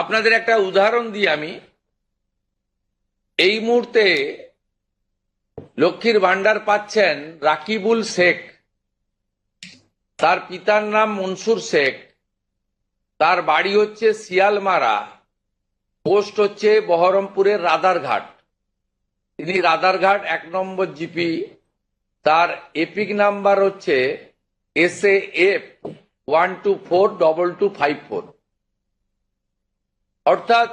আপনাদের একটা উদাহরণ দিই আমি। এই মুহূর্তে লক্ষ্মীর ভান্ডার পাচ্ছেন রাকিবুল শেখ, তার পিতার নাম মনসুর শেখ, তার বাড়ি হচ্ছে শিয়ালমারা, পোস্ট হচ্ছে বহরমপুরের রাদারঘাট। তিনি রাদারঘাট 1 নম্বর জিপি, তার এপিক নাম্বার হচ্ছে SAF 1242254। অর্থাৎ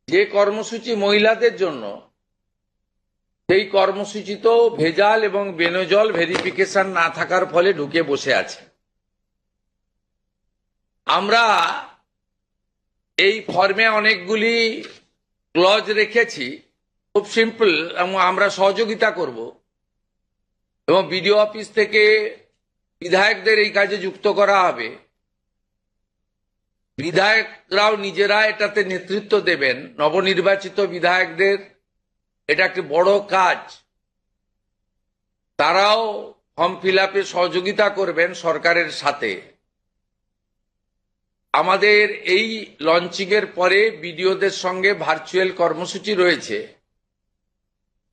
যে কর্মসূচি মহিলাদের জন্য, সেই কর্মসূচি তো ভেজাল এবং বেনজল ভেরিফিকেশন না থাকার ফলে ঢুকে বসে আছে। আমরা এই ফর্মে অনেকগুলি ক্লজ রেখেছি, খুব সিম্পল, এবং আমরা সহযোগিতা করব এবং বিডিও অফিস থেকে বিধায়কদের এই কাজে যুক্ত করা হবে। বিধায়করাও নিজেরা এটাতে নেতৃত্ব দেবেন। নবনির্বাচিত বিধায়কদের এটা একটি বড় কাজ, তারাও ফর্ম ফিল আপে সহযোগিতা করবেন সরকারের সাথে। আমাদের এই লঞ্চিং এর পরে বিডিওদের সঙ্গে ভার্চুয়াল কর্মসূচি রয়েছে।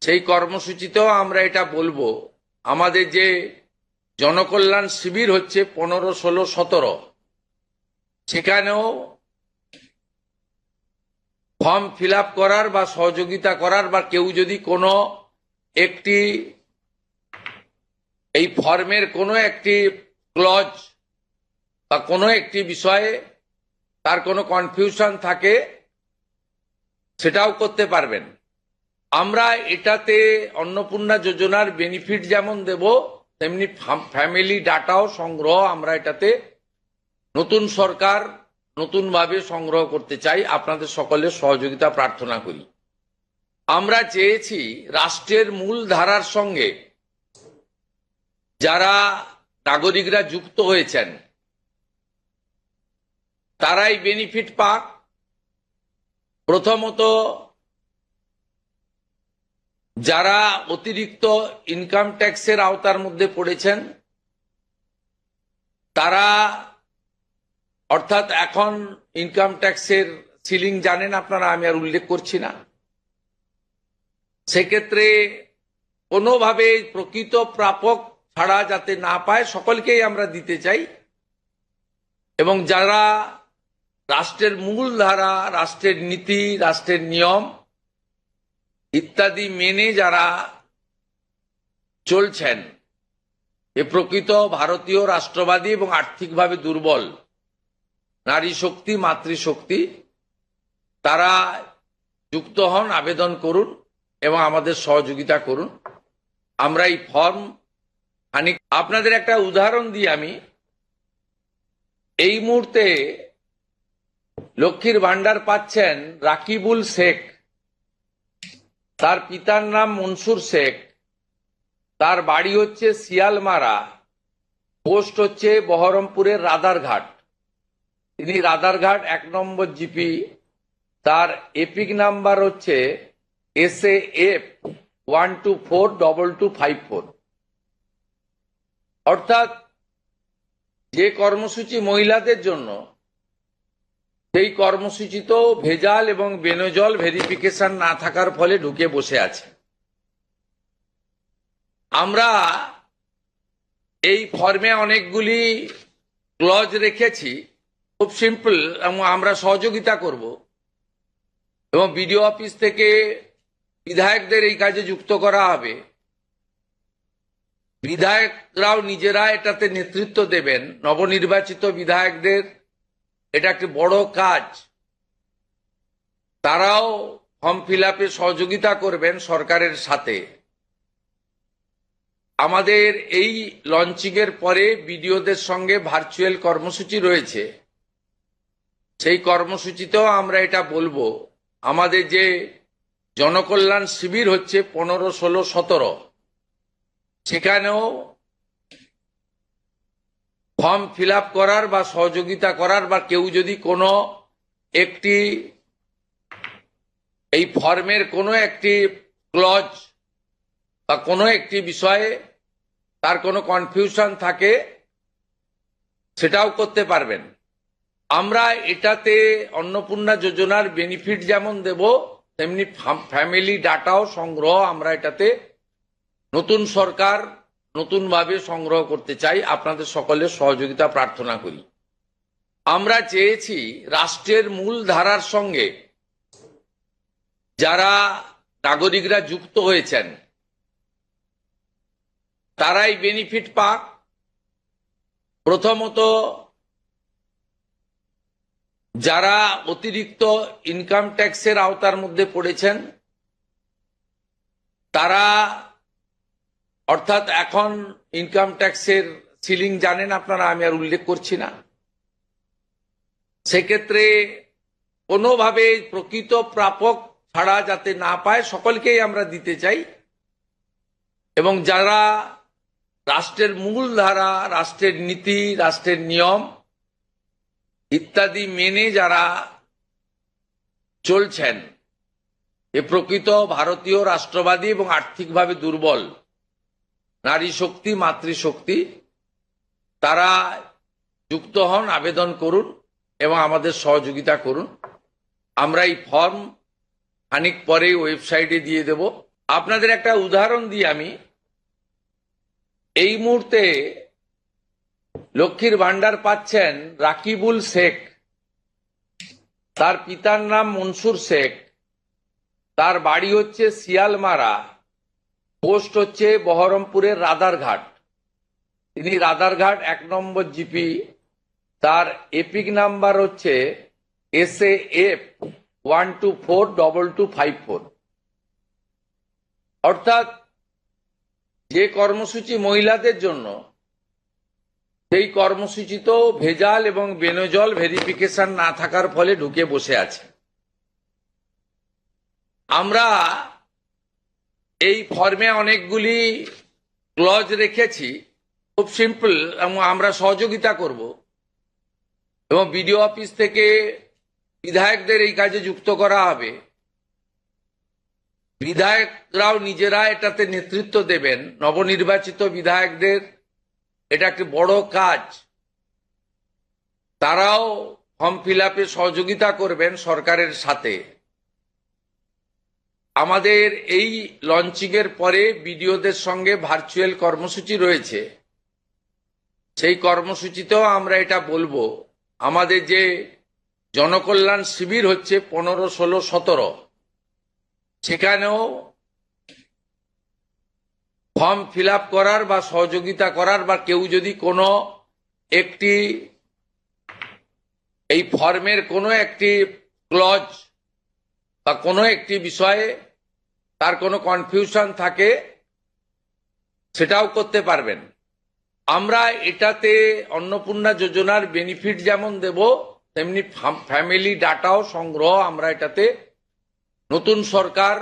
সেই কর্মসূচিতেও আমরা এটা বলবো। আমাদের যে জনকল্যাণ শিবির হচ্ছে 15, 16, 17, সেখানেও ফর্ম ফিল আপ করার বা সহযোগিতা করার, বা কেউ যদি কোনো একটি এই ফর্মের কোনো একটি ক্লজ বা কোনো একটি বিষয়ে তার কোনো কনফিউশন থাকে, সেটাও করতে পারবেন। আমরা এটাতে অন্নপূর্ণা যোজনার বেনিফিট যেমন দেব, তেমনি ফ্যামিলি ডাটাও সংগ্রহ আমরা এটাতে নতুন সরকার নতুনভাবে সংগ্রহ করতে চাই। আপনাদের সকলের সহযোগিতা প্রার্থনা করি। আমরা চেয়েছি রাষ্ট্রের মূল ধারার সঙ্গে যারা নাগরিকরা যুক্ত হয়েছেন তারাই বেনিফিট পাক। প্রথমত, যারা অতিরিক্ত ইনকাম ট্যাক্সের আওতার মধ্যে পড়েছেন তারা, অর্থাৎ এখন ইনকাম ট্যাক্সের সিলিং জানেন আপনারা, আমি আর উল্লেখ করছি না। সেক্ষেত্রে কোনোভাবে প্রকৃত প্রাপক ছাড়া যাতে না পায়, সকলকেই আমরা দিতে চাই। এবং যারা রাষ্ট্রের মূল ধারা, রাষ্ট্রের নীতি, রাষ্ট্রের নিয়ম ইত্যাদি মেনে যারা চলছেন, এ প্রকৃত ভারতীয় রাষ্ট্রবাদী এবং আর্থিকভাবে দুর্বল নারী শক্তি, মাতৃশক্তি, তারা যুক্ত হন, আবেদন করুন এবং আমাদের সহযোগিতা করুন। আমরা এই ফর্ম আপনাদের একটা উদাহরণ দিই আমি। এই মুহূর্তে লক্ষ্মীর ভান্ডার পাচ্ছেন রাকিবুল শেখ, তার পিতার নাম মনসুর শেখ, তার বাড়ি হচ্ছে শিয়ালমারা, পোস্ট হচ্ছে বহরমপুরের রাদারঘাট। তিনি রাদারঘাট 1 নম্বর জিপি, তার এপিক নাম্বার হচ্ছে SAF 1242254। অর্থাৎ যে কর্মসূচি মহিলাদের জন্য, সেই কর্মসূচি তো ভেজাল এবং বেনজল ভেরিফিকেশন না থাকার ফলে ঢুকে বসে আছে। আমরা এই ফর্মে অনেকগুলি ক্লজ রেখেছি, খুব সিম্পল, এবং আমরা সহযোগিতা করব এবং বিডিও অফিস থেকে বিধায়কদের এই কাজে যুক্ত করা হবে। বিধায়করাও নিজেরা এটাতে নেতৃত্ব দেবেন। নবনির্বাচিত বিধায়কদের এটা একটি বড় কাজ, তারাও ফর্ম ফিল আপে সহযোগিতা করবেন সরকারের সাথে। আমাদের এই লঞ্চিং এর পরে বিডিওদের সঙ্গে ভার্চুয়াল কর্মসূচি রয়েছে। সেই কর্মসূচিতেও আমরা এটা বলবো। আমাদের যে জনকল্যাণ শিবির হচ্ছে 15, 16, 17, সেখানেও ফর্ম ফিল আপ করার বা সহযোগিতা করার, বা কেউ যদি কোনো একটি এই ফর্মের কোনো একটি ক্লজ বা কোনো একটি বিষয়ে তার কোনো কনফিউশন থাকে, সেটাও করতে পারবেন। আমরা এটাতে অন্নপূর্ণা যোজনার বেনিফিট যেমন দেব, তেমনি ফ্যামিলি ডাটাও সংগ্রহ আমরা এটাতে নতুন সরকার নতুনভাবে সংগ্রহ করতে চাই। আপনাদের সকলের সহযোগিতা প্রার্থনা করি। আমরা চেয়েছি রাষ্ট্রের মূল ধারার সঙ্গে যারা নাগরিকরা যুক্ত হয়েছেন তারাই বেনিফিট পাক। প্রথমত, যারা অতিরিক্ত ইনকাম ট্যাক্সের আওতার মধ্যে পড়েছেন তারা, অর্থাৎ এখন ইনকাম ট্যাক্সের সিলিং জানেন আপনারা, আমি আর উল্লেখ করছি না। সেক্ষেত্রে কোনোভাবে প্রকৃত প্রাপক ছাড়া যাতে না পায় সকলকেই আমরা দিতে চাই। এবং যারা রাষ্ট্রের মূল ধারা, রাষ্ট্রের নীতি, রাষ্ট্রের নিয়ম ইত্যাদি মেনে যারা চলছেন, এ প্রকৃত ভারতীয় রাষ্ট্রবাদী এবং আর্থিকভাবে দুর্বল নারী শক্তি, মাতৃশক্তি, তারা যুক্ত হন, আবেদন করুন এবং আমাদের সহযোগিতা করুন। আমরা এই ফর্ম খানিক পরে ওয়েবসাইটে দিয়ে দেব। আপনাদের একটা উদাহরণ দিই আমি। এই মুহূর্তে লক্ষ্মীর ভান্ডার পাচ্ছেন রাকিবুল শেখ, তার পিতার নাম মনসুর শেখ, তার বাড়ি হচ্ছে শিয়ালমারা, পোস্ট হচ্ছে বহরমপুরের রাদারঘাট। তিনি রাদারঘাট 1 নম্বর জিপি, তার এপিক নাম্বার হচ্ছে SAF 1242254। অর্থাৎ যে কর্মসূচি মহিলাদের জন্য, সেই কর্মসূচি তো ভেজাল এবং বেনজল ভেরিফিকেশন না থাকার ফলে ঢুকে বসে আছে। আমরা এই ফর্মে অনেকগুলি ক্লজ রেখেছি, খুব সিম্পল, এবং আমরা সহযোগিতা করব। এবং বিডিও অফিস থেকে বিধায়কদের এই কাজে যুক্ত করা হবে। বিধায়করাও নিজেরা এটাতে নেতৃত্ব দেবেন। নবনির্বাচিত বিধায়কদের এটা একটি বড় কাজ। তারাও ফর্ম ফিল আপে সহযোগিতা করবেন সরকারের সাথে। আমাদের এই লঞ্চিং এর পরে বিডিওদের সঙ্গে ভার্চুয়াল কর্মসূচি রয়েছে। সেই কর্মসূচিতেও আমরা এটা বলবো। আমাদের যে জনকল্যাণ শিবির হচ্ছে 15, 16, 17, সেখানেও ফর্ম ফিল আপ করার বা সহযোগিতা করার, বা কেউ যদি কোনো একটি এই ফর্মের কোনো একটি ক্লজ বা কোনো একটি বিষয়ে তার কোনো কনফিউশন থাকে, সেটাও করতে পারবেন। আমরা এটাতে অন্নপূর্ণা যোজনার বেনিফিট যেমন দেব, তেমনি ফ্যামিলি ডাটাও সংগ্রহ আমরা এটাতে নতুন সরকার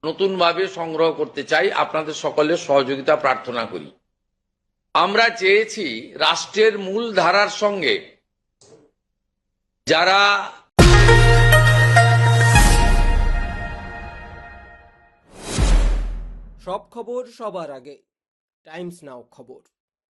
নতুনভাবে সংগ্রহ করতে চাই। আপনাদের সকলের সহযোগিতা প্রার্থনা করি। আমরা চেয়েছি রাষ্ট্রের মূল ধারার সঙ্গে যারা সব খবর সবার আগে, টাইমস নাও খবর।